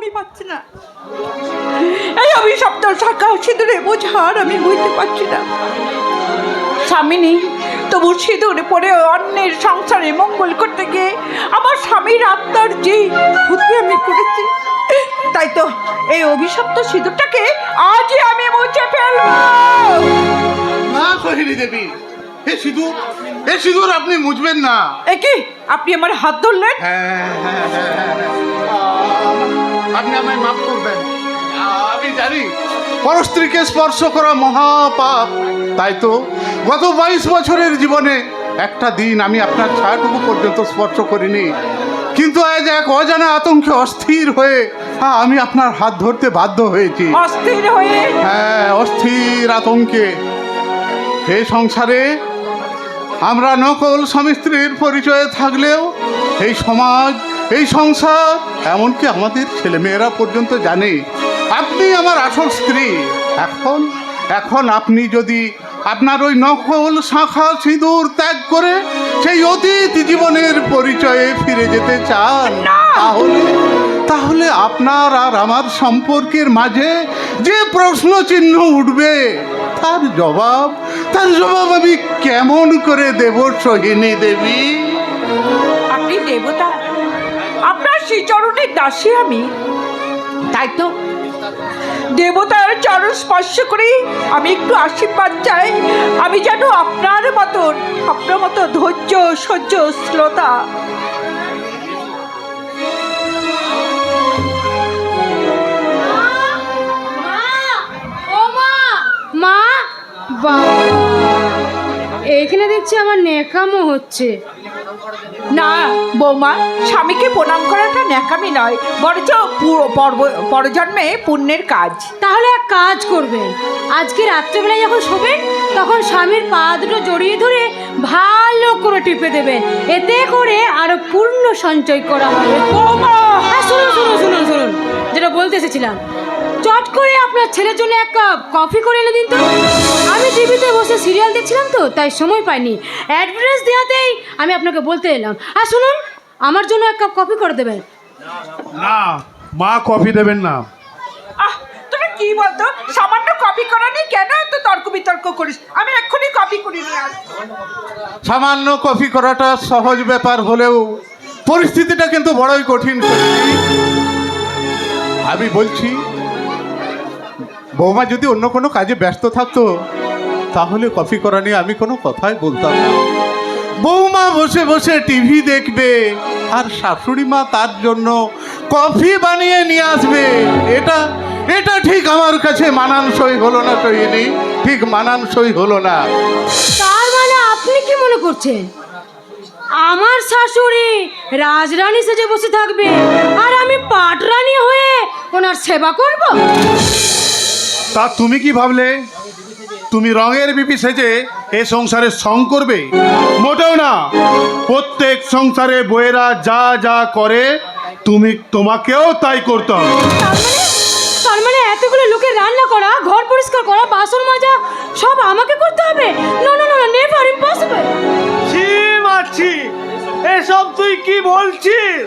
আমি পাচ্ছি না। এই অভিশপ্ত শাখা সিঁদুরে বোঝার আমি বুঝতে পারছি না। স্বামী নেই, তবু সিঁদুরে পরে অন্যের সংসারে মঙ্গল করতে গিয়ে আমার স্বামীর আত্মার যে ক্ষতি আমি করেছি, তাই তো এই অভিশপ্ত সিঁদুরটাকে আজই আমি মুছে ফেলবো। না সোহিনী দেবী, এ সিঁদুর আপনি মুছবেন না। একি আপনি আমার হাত ধরলেন? আপনি আমায় মাফ করবেন। আমি জানি পরস্ত্রীকে স্পর্শ করা মহাপাপ, তাই তো গত 22 বছরের জীবনে একটা দিন আমি আপনার ছায়াটুকু পর্যন্ত স্পর্শ করিনি। কিন্তু আজ এক অজানা আতঙ্কে অস্থির হয়ে আমি আপনার হাত ধরতে বাধ্য হয়েছি। অস্থির হয়ে? হ্যাঁ, অস্থির আতঙ্কে। এই সংসারে আমরা নকল স্বামী স্ত্রীর পরিচয়ে থাকলেও এই সমাজ, এই সংসার, এমনকি আমাদের ছেলেমেয়েরা পর্যন্ত জানে আপনি আমার আসল স্ত্রী। এখন আপনি যদি আপনার ওই নকল শাখা সিঁদুর ত্যাগ করে সেই অতীত জীবনের পরিচয়ে ফিরে যেতে চান, তাহলে আপনার আর আমার সম্পর্কের মাঝে যে প্রশ্ন চিহ্ন উঠবে তার জবাব আমি কেমন করে দেব সোহিনী দেবী? আপনি দেবতা, আপনার সেই চরণের দাসী আমি, তাই তো দেবতার চরণ স্পর্শ করে আমি একটু আশীর্বাদ চাই। আমি যেন আপনার মতো ধৈর্য, সহ্য, শ্রোতা। মা, এখানে দেখছি আমার নেকামো হচ্ছে। না বৌমা, স্বামীকে প্রণাম করাটা ন্যাকামি নয়, বরঞ্চ পরজন্মে পুণ্যের কাজ। তাহলে এক কাজ করবেন, আজকে রাত্রেবেলায় যখন শোবেন তখন স্বামীর পা দুটো জড়িয়ে ধরে ভালো করে টিপে দেবেন, এতে করে আরো পূর্ণ সঞ্চয় করা হবে। বৌমা, শুনুন, যেটা বলতে এসেছিলাম, চট করে আপনার ছেলের জন্য এক কাপ কফি করে এনে দিন তো। আমি টিভিতে বসে সিরিয়াল দেখছিলাম তো, তাই সময় পাইনি। অ্যাড্রেস দেওয়াতেই আমি আপনাকে বলতে এলাম। আর শুনুন, আমার জন্য এক কাপ কফি করে দেবেন। না মা, কফি দেবেন না। তুমি কি বলতো? সামান্য কপি করা নেই, কেন এত তর্ক বিতর্ক করিস? আমি এক্ষুনি কপি করি নিয়ে আসবো। সামান্য কফি করাটা সহজ ব্যাপার হলেও পরিস্থিতিটা কিন্তু বড়ই কঠিন। আমি বলছি, বৌমা যদি অন্য কোনো কাজে ব্যস্ত থাকতো তাহলে কফি করা নিয়ে আমি কোনো কথাই বলতাম না। বৌমা বসে বসে টিভি দেখবে আর শাশুড়ি মা তার জন্য কফি বানিয়ে নিয়ে আসবে, এটা ঠিক আমার কাছে মানানসই হলো না সোহিনী, ঠিক মানানসই হলো না। তার মানে আপনি কি মনে করছেন আমার শাশুড়ি রাজরানী সেজে বসে থাকবে আর আমি পাটরানী হয়ে ওনার সেবা করব? তা তুমি কি ভাবলে তুমি রঙের বিপি সেজে এ সংসারে সং করবে? মোটেও না। প্রত্যেক সংসারে বউয়েরা যা যা করে তোমাকেও তাই করতে হবে। তার মানে এতগুলো লোকের রান্না করা, ঘর পরিষ্কার করা, বাসন মাজা সব আমাকে করতে হবে? না, নেভার, ইম্পসিবল। মাছি, এসব তুই কি বলছিস?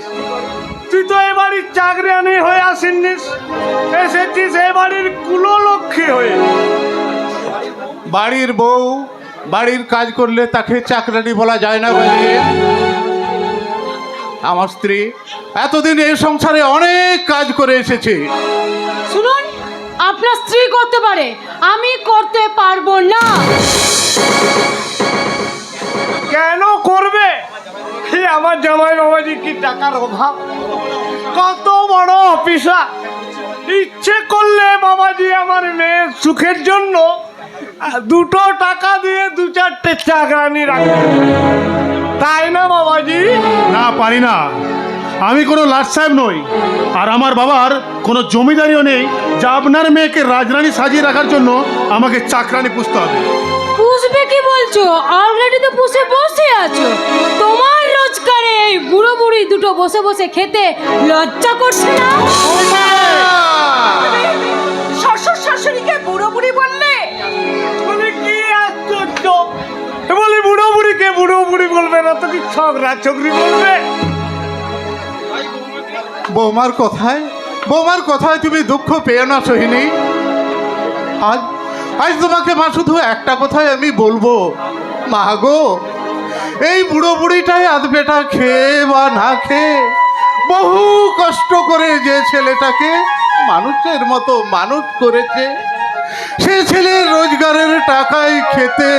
তুই তো এ বাড়ির চাকরানি হয়ে আসিনিস, এসেছিস এ বাড়ির কুললক্ষ্মী হয়ে। বাড়ির বউ বাড়ির কাজ করলে তাকে চাকরানি বলা যায় না বলে আমার স্ত্রী এতদিন এই সংসারে অনেক কাজ করে এসেছে। শুনুন, আপনার স্ত্রী করতে পারে, আমি করতে পারবো না। কেন করবে? আমার জামাই বাবাজি কি টাকার অভাব? কত বড় অফিসার, ইচ্ছে করলে বাবাজি আমার মেয়ের সুখের জন্য 2 টাকা দিয়ে 2-4টে চাকরানি রাখবে, তাই না বাবাজি? না, পারি না। আমি কোনো লাট সাহেব নই, আর আমার বাবার কোনো জমিদারিও নেই যা আপনার মেয়েকে রাজরানী সাজিয়ে রাখার জন্য আমাকে চাকরানি পুষতে হবে। পুষবে কি বলছো? অলরেডি তো পুষে বসে আছো। তোমার রোজগারে এই বুড়ো বুড়ি দুটো বসে বসে খেতে লজ্জা করছে না? শ্বশুর শাশুড়িকে বুড়ো বুড়ি বললে? বলে কি আশ্চর্য, বলি বুড়ো বুড়িকে বুড়ো বুড়ি বলবে না তো কি ছোকরা ছোকরি বলবে? বৌমার কথায় বৌমার কথায় তুমি দুঃখ পেও না সোহিনী। আজ আজ তোমাকে মা শুধু একটা কথাই আমি বলবো, মা গো, এই বুড়ো বুড়িটাই আধ বেটা খেয়ে বা না খেয়ে বহু কষ্ট করে যে ছেলেটাকে মানুষের মতো মানুষ করেছে, সে ছেলের রোজগারের টাকায় খেতে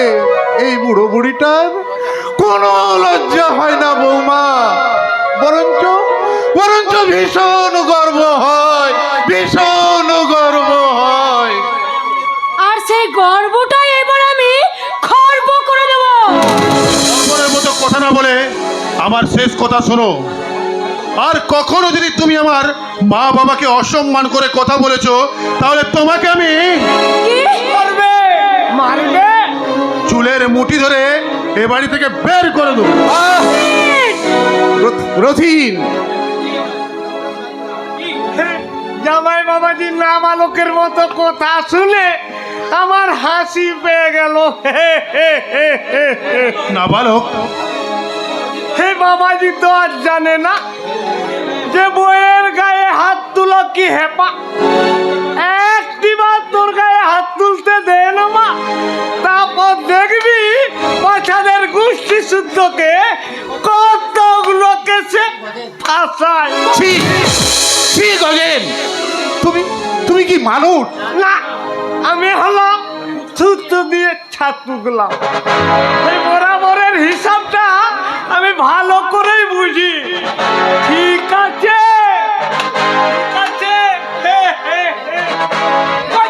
এই বুড়ো বুড়িটার কোনো লজ্জা হয় না বৌমা, বরঞ্চ বরঞ্চ ভীষণ গর্ব হয়, ভীষণ গর্ব হয়। আর সেই গর্বটাই এবার আমি খর্ব করে দেব। গর্বের মতো কথা না বলে আমার শেষ কথা শোনো। আর কখনো যদি তুমি আমার মা বাবাকে অসম্মান করে কথা বলেছো, তাহলে তোমাকে আমি কি করবে? মারবে? চুলের মুঠি ধরে এ বাড়ি থেকে বের করে দেবো। রথিন, জামাই বাবাজির নাবালকের মতো কথা শুনে আমার হাসি পেয়ে গেল। নাবালক? হে বাবাজি তো আর জানে না যে বইয়ের গায়ে হাত তুলো কি হেপা। একটিবার তোর গায়ে হাত তুলতে দে না মা, তারপর দেখবি বাচ্চাদের গোষ্ঠী শুদ্ধকে কতগুলো কেসে ফাঁসায়। ঠিক ঠিক গজেন, তুমি তুমি কি মানুষ? না, আমি হলাম থুতু দিয়ে ছাতু গুলাম। এই বরাবরের হিসাবটা আমি ভালো করেই বুঝি। ঠিক আছে, ঠিক আছে। হে, হে, হে।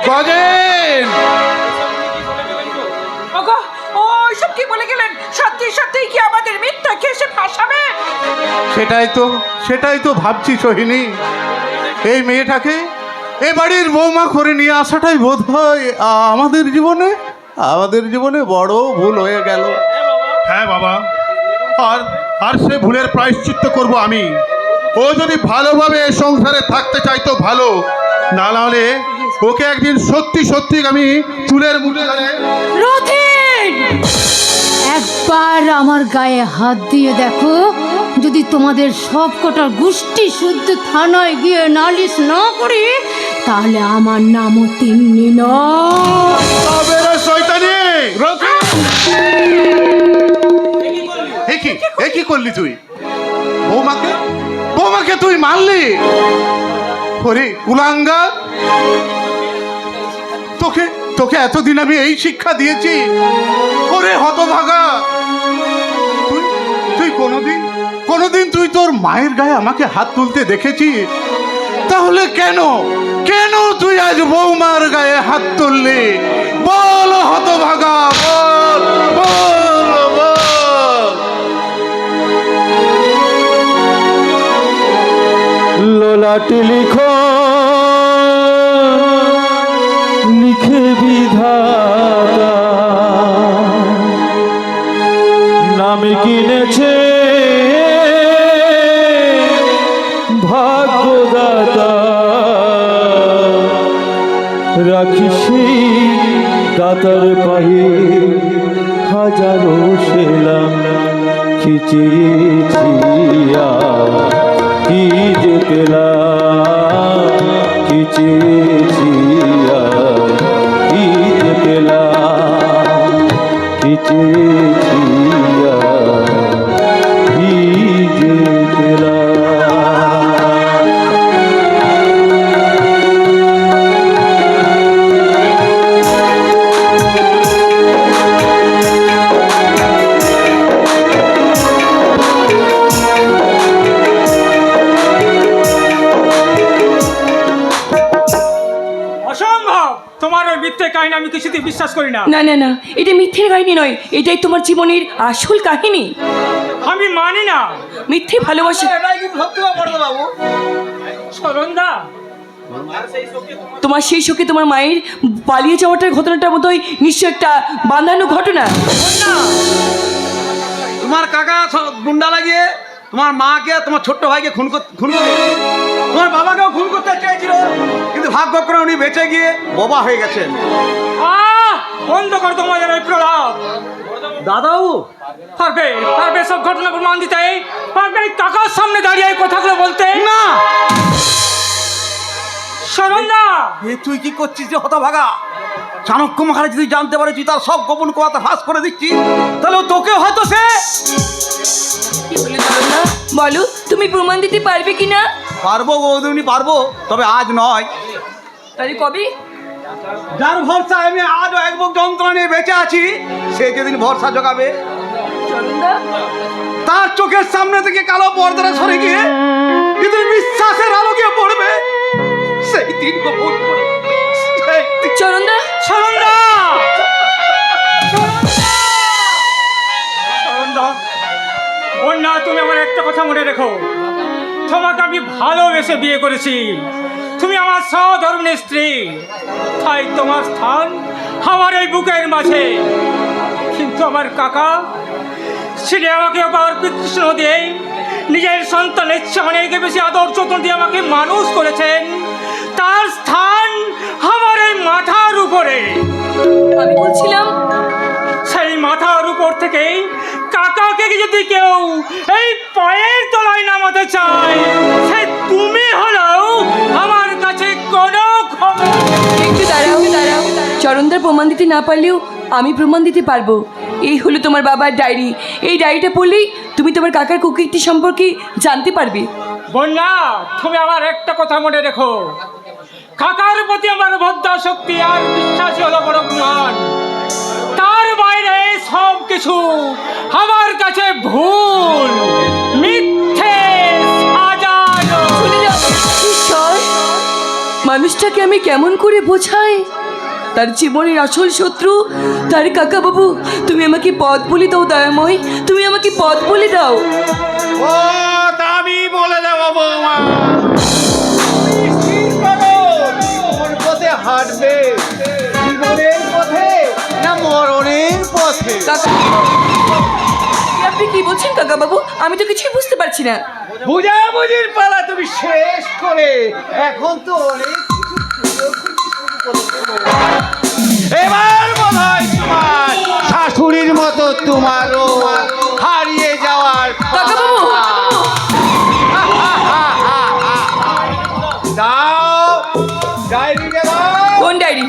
গজেন, ওগো, ওইসব কি বলে গেলেন? সত্যি সত্যি কি আমাদের মিথ্যা খেসে ফাঁসাবে? সেটাই তো ভাবছি সোহিনী। এই মেয়েটাকে এ বাড়ির বৌমা করে নিয়ে আসাটাই বোধ হয় আমাদের জীবনে বড় ভুল হয়ে গেল। হ্যাঁ বাবা, আর আর সে ভুলের প্রায়শ্চিত্ত করব আমি। ও যদি ভালোভাবে এই সংসারে থাকতে চাইতো ভালো, না হলে ওকে একদিন সত্যি সত্যি আমি চুলের মুঠে ধরে রথিন, একবার আমার গায়ে হাত দিয়ে দেখো, যদি তোমাদের সব কটার গোষ্ঠী শুদ্ধ থানায় গিয়ে নালিশ না করি, তাহলে আমার নামও তিন্নি নয়। তবে রে শয়তানি! এ কি করলি তুই? বৌমাকে তুই মারলি? ওরে কুলাঙ্গার, তোকে এতদিন আমি এই শিক্ষা দিয়েছি। ওরে হতভাগা, তুই কোনোদিন তুই তোর মায়ের গায়ে আমাকে হাত তুলতে দেখেছিস? তাহলে কেন তুই আজ বৌমার গায়ে হাত তুললি? বল হতভাগা, বল বল বল। লোলাটি লিখে বিধাতা, নামে কিনেছে ভাগ্যদাতা, রাখিস দাতার পায়ে হাজারো সেলাম, খিচিয়েছি কি যে পেলাম, কি চেয়েছি কি যে পেলাম, কি চেয়েছি কি যে পেলাম। অসম্ভব! তোমার ওই মিথ্যে কাহিনী আমি কিছুতেই বিশ্বাস করি না। না না না, এটা মিথ্যের কাহিনী নয়, এটাই তোমার জীবনের আসল কাহিনী। আমি মানি না। মিথ্যে ভালোবাসা। সরন্দা, তোমার সেই শোকে তোমার মায়ের পালিয়ে যাওয়াটার ঘটনাটার মতোই নিশ্চয় একটা বাঁধানো ঘটনা। তোমার কাকা গুন্ডা লাগিয়ে তোমার মাকে তোমার ছোট্ট ভাইকে খুন করে তোমার বাবাকেও খুন করতে চেয়েছিল, কিন্তু ভাগ্যক্রমে উনি বেঁচে গিয়ে বোবা হয়ে গেছেন। বন্ধ কর তোমাদের ওই প্রলাপ। দাদাও পারবে সব ঘটনা প্রমাণ দিতে, পারবে এই কাকার সামনে দাঁড়িয়ে এই কথাগুলো বলতে? না, এ তুই কি করছিস রে হতভাগা? চাণক্য মহারাজ যদি জানতে পারে তুই তার সব গোপন কথা ফাঁস করে দিচ্ছিস, তাহলে তোকে হয়তো সে কি বলে চরণদা, বলো তুমি প্রমাণ দিতে পারবে কি না? পারবো বৌদিনী পারবো, তবে আজ নয়। তাহলে কবে? যার ভরসা আমি আজও এক বুক যন্ত্রণা নিয়ে বেঁচে আছি, সে যেদিন ভরসা জোগাবে, চরণদা, তার চোখের সামনে থেকে কালো পর্দাটা সরে গিয়ে কিন্তু বিশ্বাসের আলোকে পড়বে, সেই দিন গোপন করে চরণদা, সরন্দা! সরন্দা! বন্যা, তুমি আমার একটা কথা মনে রেখো, তোমাকে আমি ভালোবেসে বিয়ে করেছি, তুমি আমার সহধর্মিণী স্ত্রী, তাই তোমার স্থান আমার এই বুকের মাঝে। কিন্তু আমার কাকা ছেলে আমাকে আবার কৃষ্ণ দিয়ে নিজের সন্তানের চেয়ে অনেক বেশি আদর যত্ন দিয়ে আমাকে মানুষ করেছেন, তার স্থান আমার এই মাথার উপরে। আমি বলছিলাম সেই মাথার উপর থেকে কাকাকে যদি কেউ এই পায়ের তলায় নামাতে চায়, সে তুমি হলেও আমার কাছে কোনো ক্ষমা। একটু দাঁড়াও, চরণদার প্রমাণ দিতে না পারলেও আমি প্রমাণ দিতে পারবো। এই হলো তোমার বাবার ডায়েরি, এই ডায়েরিটা পড়লেই তুমি তোমার কাকার কুকীর্তি সম্পর্কে জানতে পারবে। বন্যা, তুমি আমার একটা কথা মনে রেখো, কাকার প্রতি আমার ভদ্রা শক্তি আর বিশ্বাসী হলো বড় মান, তার বাইরে সব কিছু আমার কাছে ভুল, মিথ্যে, সাজানো। শুনে যাও, ঈশ্বর, মানুষটাকে আমি কেমন করে বোঝাই? তার জীবনের আসল শত্রু তার কাকা বাবু। তুমি আমাকে পথ বলে দাও দয়াময়, তুমি আমাকে পথ বলে দাও। ও আমি বলে দেবো বৌমা, কোন পথে হাঁটবে, জীবনের পথে না মরণের পথে? কাকা, আপনি কি বলছেন কাকা বাবু? আমি তো কিছুই বুঝতে পারছি না। বুঝাবুঝির পালা তুমি শেষ করে এখন তো অনেক এবার মনে হয় তোমার শাশুড়ির মতো তোমারও হারিয়ে যাওয়ার কাকা বাবু, দাও ডায়েরিটা দাও। কোন ডায়েরি?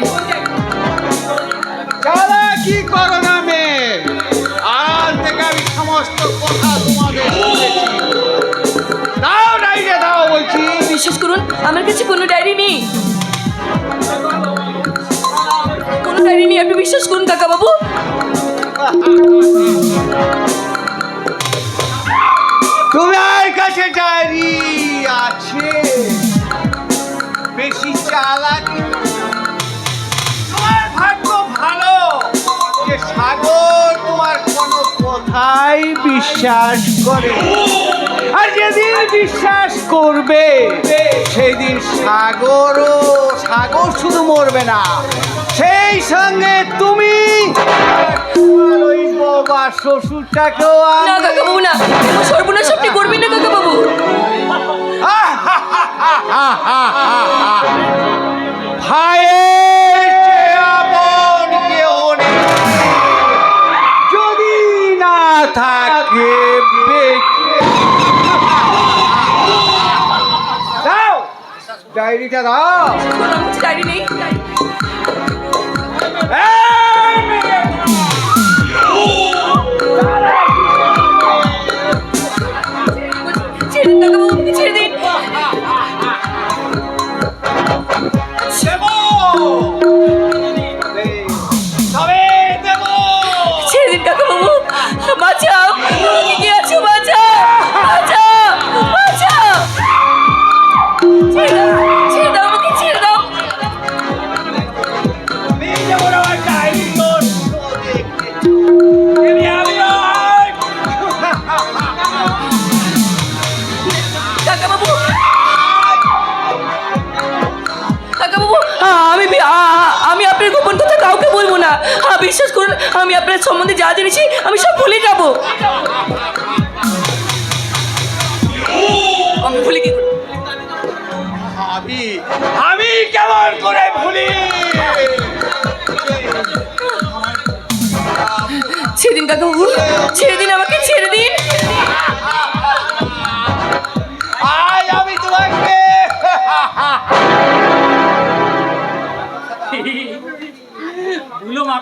চালা কি করো না মেয়ে, আজ থেকে আমি সমস্ত কথা তোমাদের বলেছি। দাও ডায়েরিটা দাও বলছি। বিশ্বাস করুন, আমার কাছে কোনো ডায়েরি নেই, কোনো ডায়েরি নেই, আপনি বিশ্বাস করুন কাকা বাবু। তোমার কাছে ডায়েরি আছে, বেশি চালাকি। তোমার ভাগ্য ভালো যে সাগর তোমার কোনো কথাই বিশ্বাস করে, আর যেদিন বিশ্বাস করবে সেদিন সাগর শুধু মরবে না, সেই সঙ্গে তুমি তোমার ওই বাবা শ্বশুরটাকেও না কাকা বাবু, না, এমন সর্বনাশ আপনি করবেন না কাকা বাবু। ভাইয়ের চেয়ে আপন কেউ নেই, যদি না থাকে বেঁচে। দাও ডায়েরিটা দাও। আমার কাছে ডায়েরি নেই। ছেড়ে দিন কাকা বাবু, আমাকে ছেড়ে দিন। ছেড়ে দিন কাকা বাবু, বাঁচাও, আমাকে কে আছো, বাঁচাও, বাঁচাও, বাঁচাও। ছেড়ে দাও, ছেড়ে দাও, আমাকে ছেড়ে দাও। কাকা বাবু, কাকা বাবু, আমি আপনার গোপন কথা কাউকে বলবো না। বিশ্বাস করুন, আমি আপনার সম্বন্ধে যা জেনেছি আমি সব ভুলে যাব। আমি ভুলে কি করব? আমি কেমন করে ভুলি? ছেড়ে দিন কাকা বাবু, ছেড়ে দিন, আমাকে ছেড়ে দিন। আজ আমি তোমাকে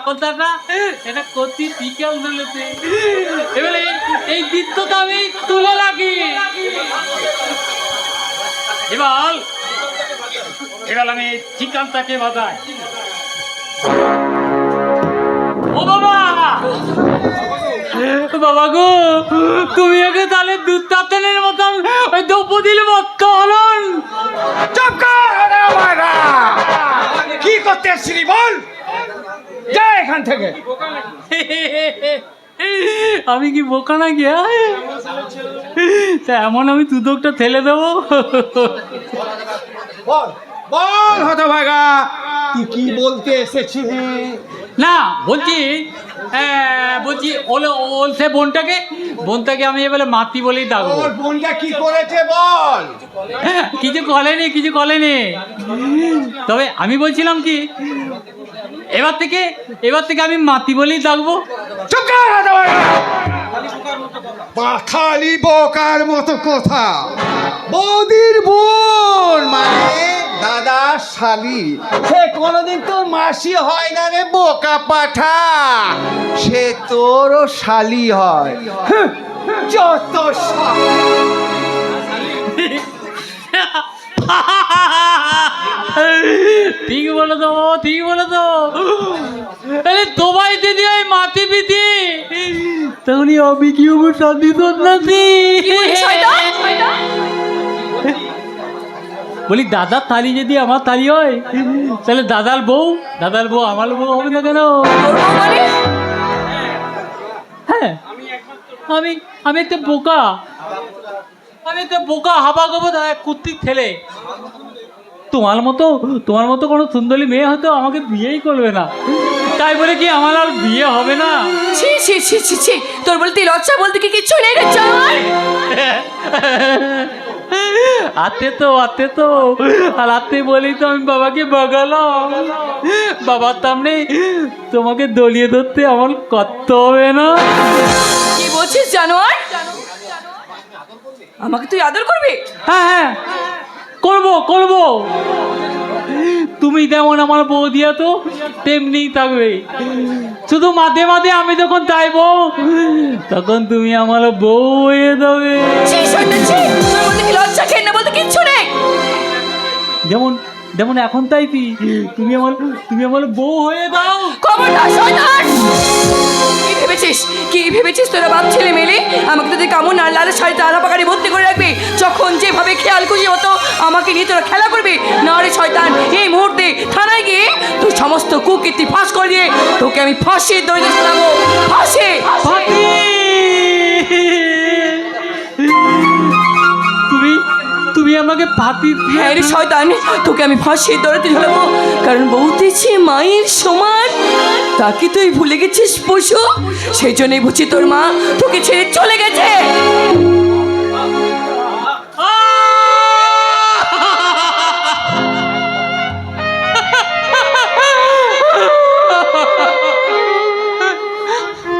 কথাটা এটা করতে বিকেল ধরেছে, এবারে এই বৃত্তটা আমি তুলে রাখি। এবার এবার আমি ঠিকানটাকে বাজাই। ও বাবা, বাবা গো, তুমি ওকে তাহলে দুধ তাতেনের মতন ওই দ্রৌপদীর মত হলন। চুপ কর রে বাবা! কি করতে এসেছিলি বল? যা এখান থেকে। আমি কি বোকা না গিয়া তা এমন আমি দুধকটা ঠেলে দেবো? বল বল হতভাগা, তুই কি বলতে এসেছিলি? না বলছি বলছি সে বোনটাকে আমি এবারে মাতি বলেই ডাকবো। তোর বোনটা কি করেছে বল? কিছু করেনি। তবে আমি বলছিলাম কি, এবার থেকে আমি মাতি বলেই ডাকবো। চুপ কর হতভাগা! খালি বোকার মতো কথা। বৌদির বোন মানে দাদা শালি, সে কোনোদিন তোর মাসি হয় না রে বোকা পাঠা, সে তোরও শালি হয়। যত সব। ঠিক বলে তো আরে তোমায় দিদি ওই মাতি পিতি তাহলে আমি কি হবো? শান্তি তো নাতি বলি, দাদার থালি যদি আমার থালি হয় তাহলে দাদার বউ আমার বউ হবে না কেন? হ্যাঁ, আমি একটা বোকা হাবা গবো কুত্তির ছেলে। তোমার মতো কোনো সুন্দরী মেয়ে হয়তো আমাকে বিয়েই করবে না, তাই বলে কি আমার আর বিয়ে হবে না? ছি ছি ছি ছি ছি, তোর বলতে লজ্জা বলতে কি কিচ্ছু নেই রে চাই। আতে তো আর আতে বলেই তো আমি বাবাকে বাগালাম। বাবার সামনে তোমাকে দলিয়ে ধরতে আমার করতে হবে না। কি বলছিস জানোয়ার? আমাকে তুই আদর করবি? হ্যাঁ, করবো। তুমি যেমন আমার বউ দিয়া তো তেমনি থাকবে, শুধু মাঝে মাঝে আমি যখন চাইবো তখন তুমি আমার বউ হয়ে যাবে। লজ্জা খেয়ে না বলতে কিচ্ছু নেই। যেমন এখন তাইছি তুমি আমার বউ হয়ে দাও। খবরদার শয়তান! কি ভেবেছিস তোরা বাপ ছেলে মেলে আমাকে তোদের কামড় না লালে শাড়িতে আধা পাকারি ভর্তি করে রাখবি? যখন যেভাবে খেয়াল খুশি হতো আমাকে নিয়ে তোরা খেলা করবি? না রে শয়তান, এই মুহূর্তে থানায় গিয়ে তুই সমস্ত কুকীর্তি ফাঁস করে দিয়ে তোকে আমি ফাঁসির দড়িতে ঝুলাবো। ফাঁসি! তুমি আমাকে ফাঁকি? হ্যাঁ রে শয়তান, তোকে আমি ফাঁসির দড়িতে ঝুলাবো, কারণ বউতেছে মায়ের সমান। তাকে তুই ভুলে গেছিস পশু, সেই জন্যই বুঝি তোর মা তোকে ছেড়ে চলে গেছে।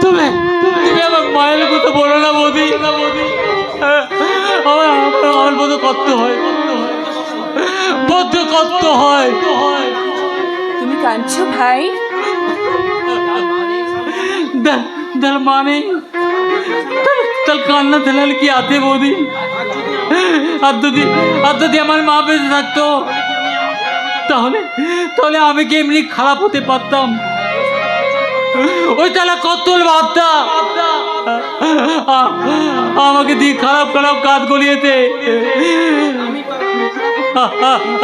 তুমি আমার মায়ের কথা বলো না বৌদি। আমার বড় কষ্ট হয়। তুমি কাঁদছো ভাই? তার মানে তার কান্না ফেলালে কি আতে বৌদি? আর যদি আমার মা বেঁচে থাকতো তাহলে আমি কি এমনি খারাপ হতে পারতাম? ওই তাহলে কতল ভাবতা আমাকে দিয়ে খারাপ কাজ গলিয়েতে।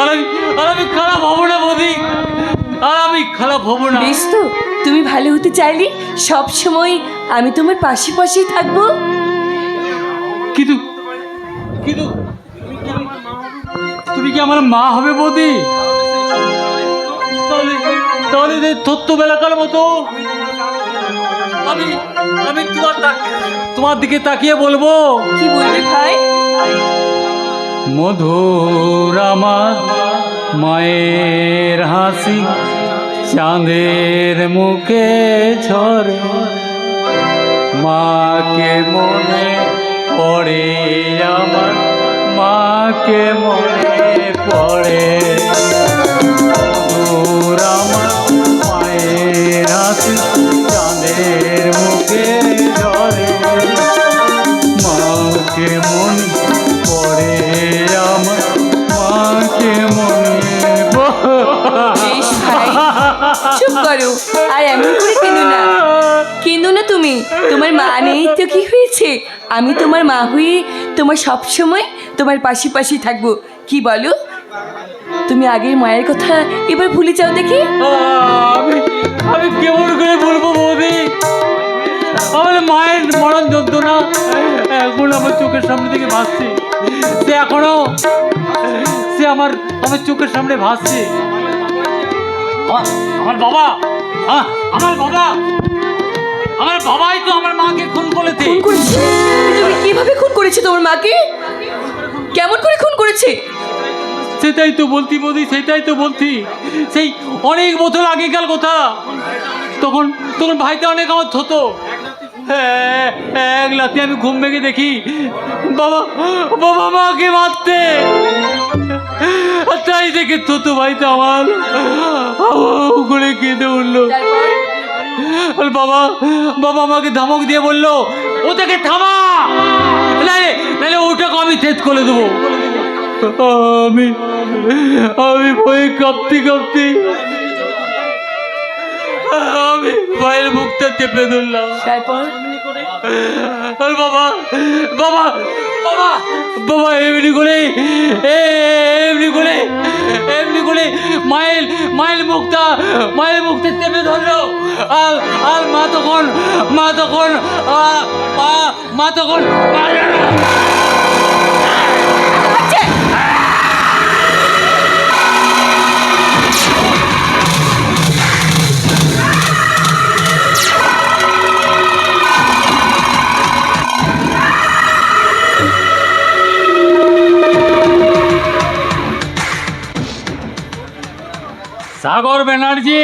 আর আমি খারাপ হবো না বৌদি, বেশ তো, তুমি ভালো হতে চাইলে সব সময় আমি তোমার পাশেই থাকবো। কিন্তু তুমি কি আমার মা হবে বৌদি? তাহলে তত্ত্ব বেলাকার মতো আমি তোমার দিকে তাকিয়ে বলবো। কি বলবে ভাই? মধুর আমার মায়ের হাসি চাঁদের মুখে ঝরে, মাকে মনে পড়ে আমার, মাকে মনে পড়ে। মধুর আমার মায়ের হাসি তোমার মা নেই তো কি হয়েছে, আমি তোমার মা হয়ে তোমার সব সময় তোমার পাশে পাশে থাকবো, কি বলো? তুমি আগের মায়ের কথা এবার ভুলে যাও দেখি। আমি আমি কেমন করে বলবো বৌদি, আমার মায়ের মরণ যন্ত্রণা এখন আমার চোখের সামনে থেকে ভাসছে। সে এখনো সে আমার আমার চোখের সামনে ভাসছে। আমার বাবা, আমার বাবা, আমার বাবাই তো আমার মাকে খুন করেছে। খুন করেছে? তুমি কিভাবে খুন করেছে তোমার মাকে? কেমন করে খুন করেছে? সেটাই তো বলতি বৌদি, সেটাই তো বলতি। সেই অনেক বছর আগেকার কথা, তখন তখন ভাইটা অনেক আমার হতো। হ্যাঁ, এক রাতে আমি ঘুম ভেঙে দেখি বাবা বাবা মাকে মারতে। আর তাই দেখে তো ভাইটা আমার করে কেঁদে উঠলো। আর বাবা বাবা আমাকে ধমক দিয়ে বললো, ওটাকে থামা, নাহলে নাহলে ওটাকে আমি থেত করে দেবো। আমি আমি ভয়ে কাঁপতে কাঁপতে আমি ভাইয়ের মুখটা চেপে ধরলাম। তারপর আর বাবা বাবা বাবা বাবা এমনি করে মায়ের মায়ের মুখটা চেপে ধরলো। আর আর মা তখন সাগর ব্যানার্জি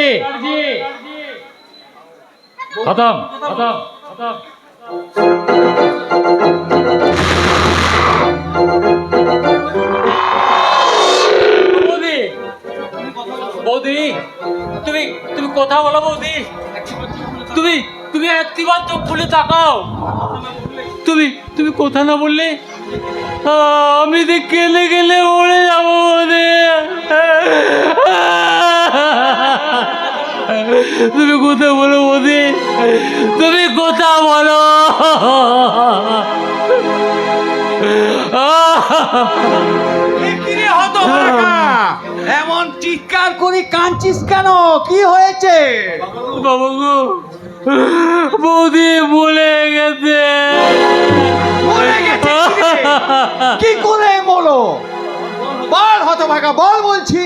খতম খতম খতম। বৌদি বৌদি তুমি তুমি কথা বলো বৌদি, তুমি তুমি একটিবার চোখ খুলে তাকাও। তুমি তুমি কথা না বললে আমি যে কেলে গেলে মরে যাবো বৌদি। তুমি কথা বলো বৌদি, তুমি কথা বলো। এমন চিৎকার করে কাঁদছিস কেন? কি হয়েছে? বাবা গো, বৌদি বলে গেছে। কি করে বলো? বল হতভাগা, বল বলছি।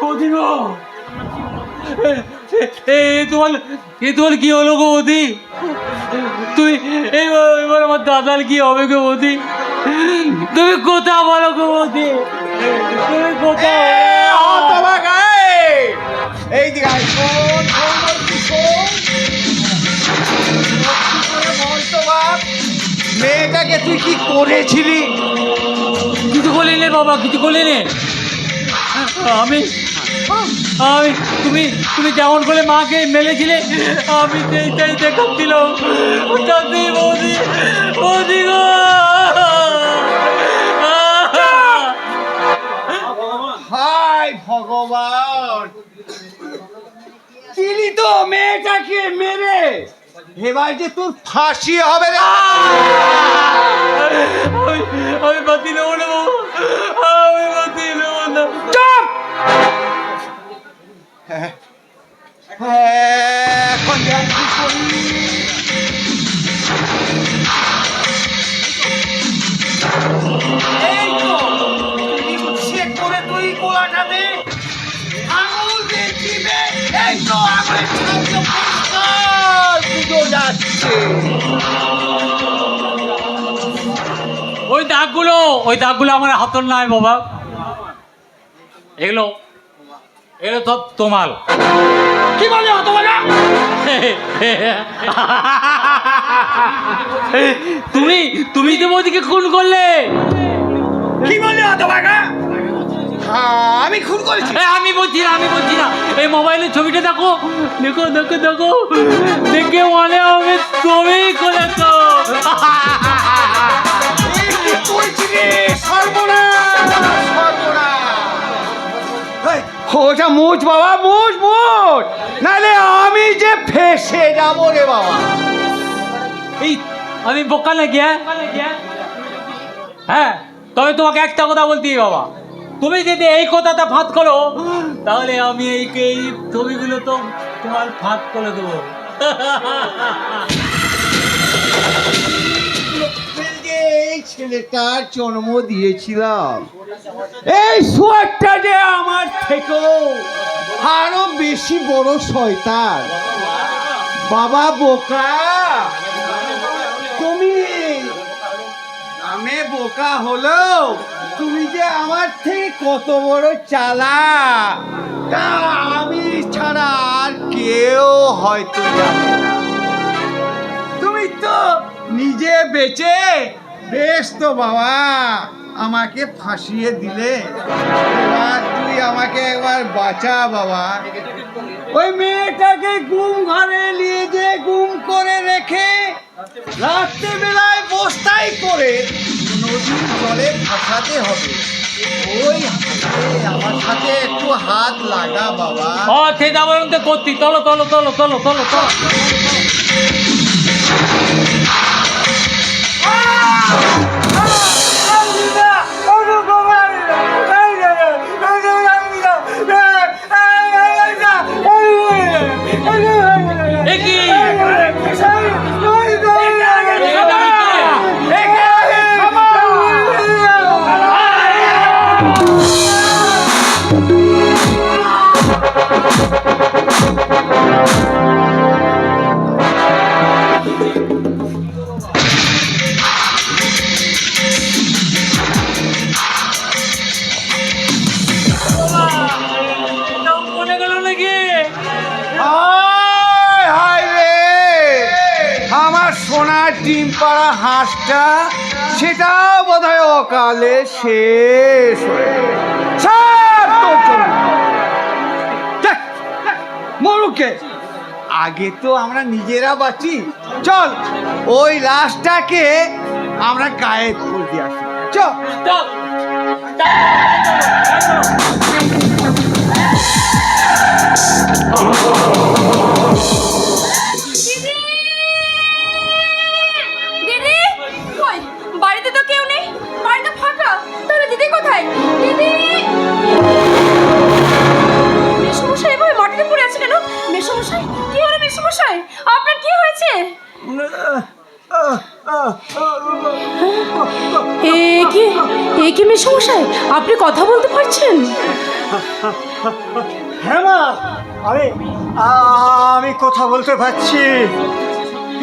বৌদি গো, তোমার কি হলো গো বৌদি? তুই এবার আমার দাদার কি হবে গো বৌদি? তুমি কথা বলো গো বৌদি, তুমি কথা হতভাগা, এই দিকে আয়, শোন শোন বলছি, শোন। বলতো বাপ, মেয়েটাকে তুই কি করেছিলি? কিছু বলিনি বাবা, কিছু বলিনি। আমি আমি তুমি তুমি যেমন করে মাকে মেলেছিলে আমি সেইটাই দেখাচ্ছিল। বৌদি বৌদি গো, হায় ভগবান, চিনি তো মেয়েটাকে মেরে, এবার যে তোর ফাঁসি হবে রে। আমি বাতি নেবো না, আমি বাতি নেবো না। চুপ! এখন দেখ কি করি। এই তো ইচ্ছে করে তুই গোলাটাতে আঙুল দিয়ে টিপে, এই তো আঙুলের ছাপটা পরিষ্কার বুঝো যাচ্ছে। ওই দাগগুলো আমার হাতর নাই বাবা, এগুলো এগুলো সব তোমার। কি বলে হতভাগা? তুমি তো মোদিকে খুন করলে। কি বলে হতভাগা? আমি খুন করেছি? আমি বলছি না এই মোবাইলের ছবিটা দেখো দেখো দেখো দেখো, দেখে মনে হবে তুমি করেছো। ওটা মুছ বাবা, মুছ, নাহলে আমি যে ফেসে যাবো রে বাবা। এই আমি বোকা নাকি? হ্যাঁ, তবে তোমাকে একটা কথা বলতে বাবা, তুমি যদি এই কথাটা ফাঁদ করো তাহলে আমি এই ছবিগুলো তো তোমার ফাঁদ করে দেবো। এই ছেলেটার জন্ম দিয়েছিলাম, এই সোয়ারটা যে আমার থেকেও আরো বেশি বড় শয়তান। বাবা বোকা, তুমি আমি বোকা হলো, তুমি যে আমার থেকে কত বড় চালাক তা আমি ছাড়া আর কেউ হয়তো জানে না। তুমি তো নিজে বেঁচে বেশ তো বাবা আমাকে ফাঁসিয়ে দিলে, এবার তুই আমাকে একবার বাঁচা বাবা। ওই মেয়েটাকে গুম ঘরে নিয়ে যে গুম করে রেখে রাত্রেবেলায় বস্তায় করে নদীর জলে ভাসাতে হবে। ওই আমার সাথে একটু হাত লাগা বাবা। ও সেটা বরং তো করতি, চলো চলো চলো চলো চলো চলো। ডিম পাড়া হাঁসটা সেটাও বোধহয় অকালে শেষ হয়ে মরুকে। আগে তো আমরা নিজেরা বাঁচি, চল ওই লাশটাকে আমরা গায়েব করে দিয়ে আসি। চল বাড়িতে তো কেউ নেই, বাড়িটা ফাঁকা, তাহলে দিদি কোথায়? দিদি! মেসমশাই এভাবে মাটিতে পড়ে আছে কেন? মেসমশাই, কি হলো মেসমশাই? আপনার কি হয়েছে? এ কি মেসমশাই, আপনি কথা বলতে পারছেন? হ্যাঁ মা, আমি কথা বলতে পারছি।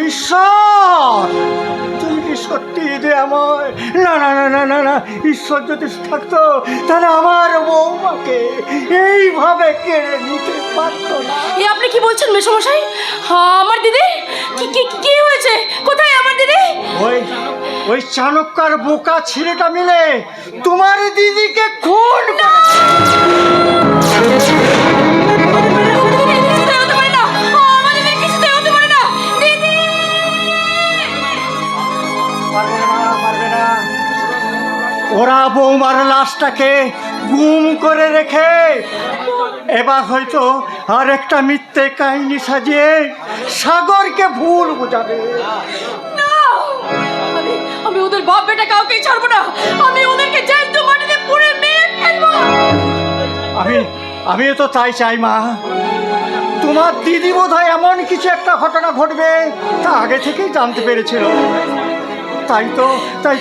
ঈশ্বর, তুমি কি সত্যি যে আমার? না না না না না না, ঈশ্বর যদি থাকতো তাহলে আমার বৌমাকে এইভাবে কেড়ে নিতে পারতো না। এ আপনি কি বলছেন মেসমশাই? আমার দিদি কি হয়েছে? কোথায় আমার দিদি? ওই চাণক্যর বোকা ছেলেটা মিলে তোমার দিদিকে খুন ওরা বৌমার লাশটাকে গুম করে রেখে এবার হয়তো আর একটা মিথ্যে কাহিনী সাজিয়ে সাগরকে ভুল বোঝাবে। আমি ওদের বাপ বেটা কাউকে ছাড়বো না, আমি ওদেরকে জ্যান্ত মাটিতে পুড়ে মেরে ফেলবো। আমি তো তাই চাই মা। তোমার দিদি বোধহয় এমন কিছু একটা ঘটনা ঘটবে তা আগে থেকেই জানতে পেরেছিল। তাই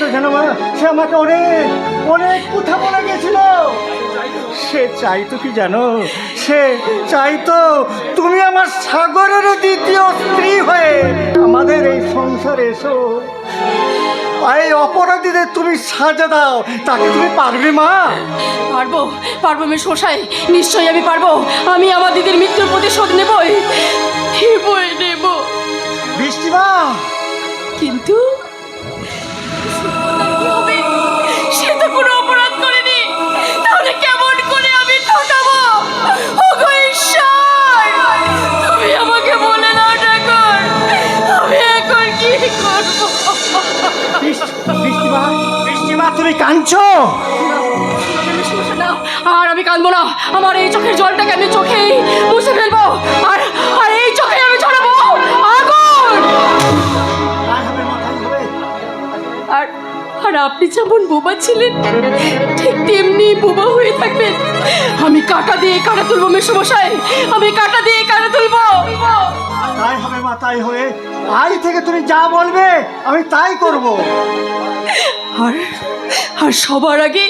তো জানো মা, সে আমাকে অনেক কথা বলে গেছিল। সে চাইতো কি জানো, সে চাইতো তুমি আমার সাগরের দ্বিতীয় স্ত্রী হয়ে আমাদের এই সংসারে এসো। এই অপরাধীদের তুমি সাজা দাও, তাকে তুমি পারবে মা? পারবো মেসমশাই, নিশ্চয়ই আমি পারবো। আমি আমার দিদির মৃত্যুর প্রতিশোধ নেবই নেব। বৃষ্টি মা, কিন্তু সে তো কোনো অপরাধ করেনি, তাহলে কেমন করে আমি ঠকাবো? ওগো ঈশ্বর, তুমি আমাকে বলে দাও ঠাকুর, আমি এখন কি করবো? বৃষ্টি মা, তুমি কাঁদছো? আর আমি কাঁদবো না। আমার এই চোখের জলটাকে আমি চোখেই মুছে ফেলবো, আর এই চোখে আমি ছড়াবো আর আর আপনি যেমন বোবা ছিলেন ঠিক তেমনি বোবা হয়ে থাকবেন। আমি কাটা দিয়ে কাটা তুলবো মেসমশাই, আমি কাটা দিয়ে কাটা তুলবো। তাই হবে মা, তাই হবে। আজ থেকে তুমি যা বলবে আমি তাই করব। আর আর সবার আগে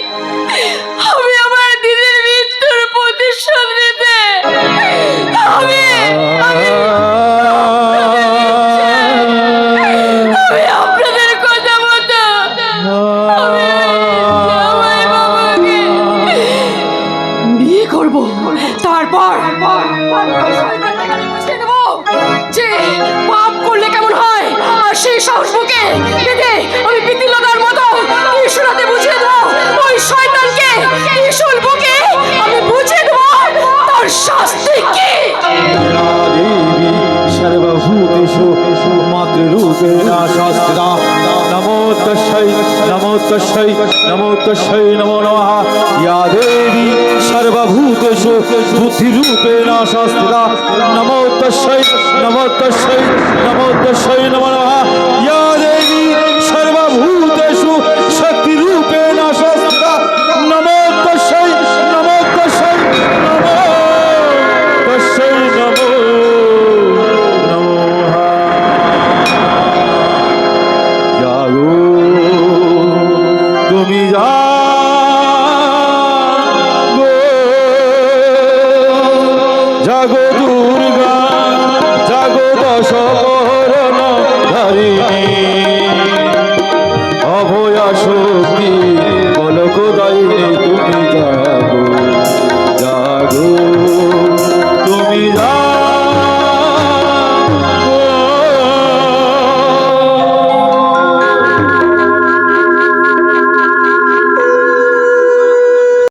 আমি আমার দিদির মৃত্যুর প্রতিশোধ নিতে আমি আমি আপনাদের কথা মতো আমি জামাই বাবাকে বিয়ে করব। তারপর বুঝিয়ে দেবো যে পাপ করলে কেমন হয়, আর সেই সাহস বুকে পেতে আমি পিতিলতার মতো ত্রিশূলতে বুঝিয়ে দেবো ওই শয়তানকে। ত্রিশূল বুকে আমি বুঝিয়ে দেবো তার শাস্তি কি। দেবী সর্বভূতেষু মাতৃরূপেণ শাস্ত্রা নমো তস্यै নমো তস্यै নমো তস্यै নমো নমঃ। ইয়া দেবী সর্বভূতেষু বুদ্ধিরূপেণ শাস্ত্রা নমো তস্यै নমো তস্यै নমো তস্यै নমো নমঃ। ইয়া দেবী সর্বভূতেষু শক্তিরূপেণ শাস্ত্রা নমো তস্यै নমো তস্यै নমো তস্यै নমো নমঃ। জাগো তুমি